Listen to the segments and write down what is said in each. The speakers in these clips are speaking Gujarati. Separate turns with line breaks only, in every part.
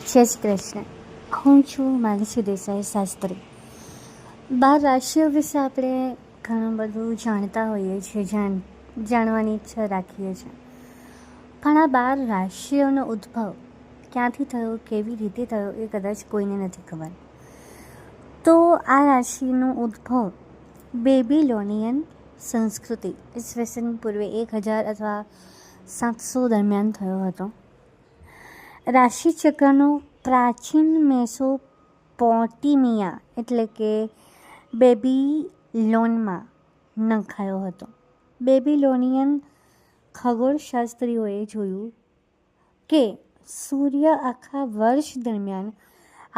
જય શ્રી કૃષ્ણ. હું છું માનસી દેસાઈ શાસ્ત્રી. 12 રાશિઓ વિશે આપણે ઘણું બધું જાણતા હોઈએ છીએ, જાણવાની ઈચ્છા રાખીએ છીએ. પણ આ 12 રાશિઓનો ઉદ્ભવ ક્યાંથી થયો, કેવી રીતે થયો એ કદાચ કોઈને નથી ખબર. તો આ રાશિનો ઉદ્ભવ બેબીલોનિયન સંસ્કૃતિ ઈસવીસન પૂર્વે 1000 અથવા 700 દરમિયાન થયો હતો. રાશિચક્રનો પ્રાચીન મેસોપોટેમિયા એટલે કે બેબીલોનમાં નંખાયો હતો. બેબીલોનિયન ખગોળશાસ્ત્રીઓએ જોયું કે સૂર્ય આખા વર્ષ દરમિયાન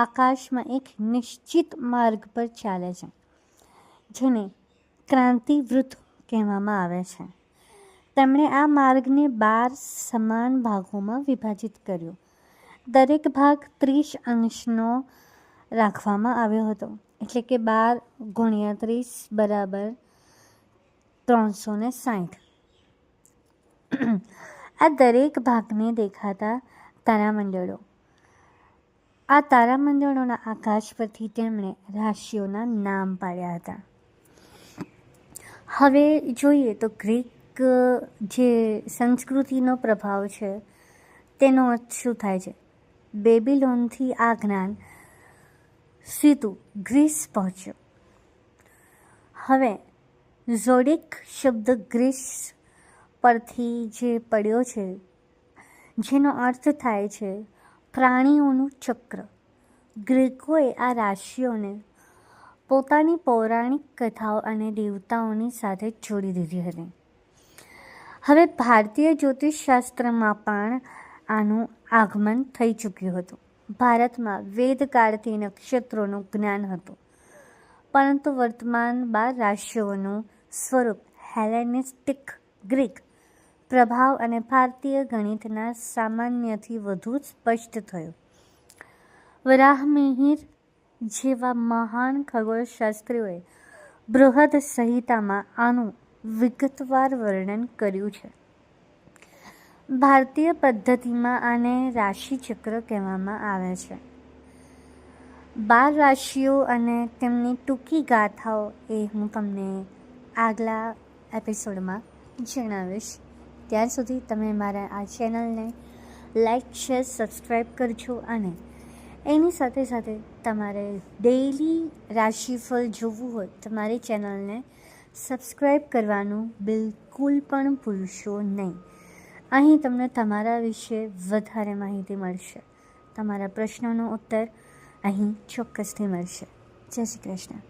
આકાશમાં એક નિશ્ચિત માર્ગ પર ચાલે છે, જેને ક્રાંતિવૃત્ત કહેવામાં આવે છે. તેમણે આ માર્ગને 12 સમાન ભાગોમાં વિભાજિત કર્યો. દરેક ભાગ 30 અંશનો રાખવામાં આવ્યો હતો, એટલે કે 12 × 30 = 360. આ દરેક ભાગને દેખાતા તારામંડળો. આ તારામંડળોના આકાશ પરથી તેમણે રાશિઓના નામ પાડ્યા હતા. હવે જોઈએ તો ગ્રીક જે સંસ્કૃતિનો પ્રભાવ છે તેનો અર્થ શું થાય છે. બેબીલોનથી આ જ્ઞાન સીધું ગ્રીસ પહોંચ્યું. હવે ઝોડિક શબ્દ ગ્રીસ પરથી જે પડ્યો છે, જેનો અર્થ થાય છે પ્રાણીઓનું ચક્ર. ગ્રીકોએ આ રાશિઓને પોતાની પૌરાણિક કથાઓ અને દેવતાઓની સાથે જોડી દીધી હતી. હવે ભારતીય જ્યોતિષશાસ્ત્રમાં પણ આનું આગમન થઈ ચૂક્યું હતું. ભારતમાં વેદકાળથી નક્ષત્રોનું જ્ઞાન હતું, પરંતુ વર્તમાન 12 રાશિઓનું સ્વરૂપ હેલેનિસ્ટિક ગ્રીક પ્રભાવ અને ભારતીય ગણિતના સામાન્યથી વધુ સ્પષ્ટ થયું. વરાહમિહિર જેવા મહાન ખગોળશાસ્ત્રીઓએ બૃહદ સંહિતામાં આનું વિગતવાર વર્ણન કર્યું છે. ભારતીય પદ્ધતિમાં આને રાશિચક્ર કહેવામાં આવે છે. 12 રાશિઓ અને તેમની ટૂંકી ગાથાઓ એ હું તમને આગલા એપિસોડમાં જણાવીશ. ત્યાર સુધી તમે મારા આ ચેનલને લાઈક, શેર, સબસ્ક્રાઈબ કરજો અને એની સાથે સાથે તમારે ડેઈલી રાશિફળ જોવું હોય તો મારી ચેનલને સબસ્ક્રાઈબ કરવાનું બિલકુલ પણ ભૂલશો નહીં. અહીં તમને તમારા વિશે વધારે માહિતી મળશે. તમારા પ્રશ્નોનો ઉત્તર અહીં ચોક્કસથી મળશે. જય શ્રી કૃષ્ણ.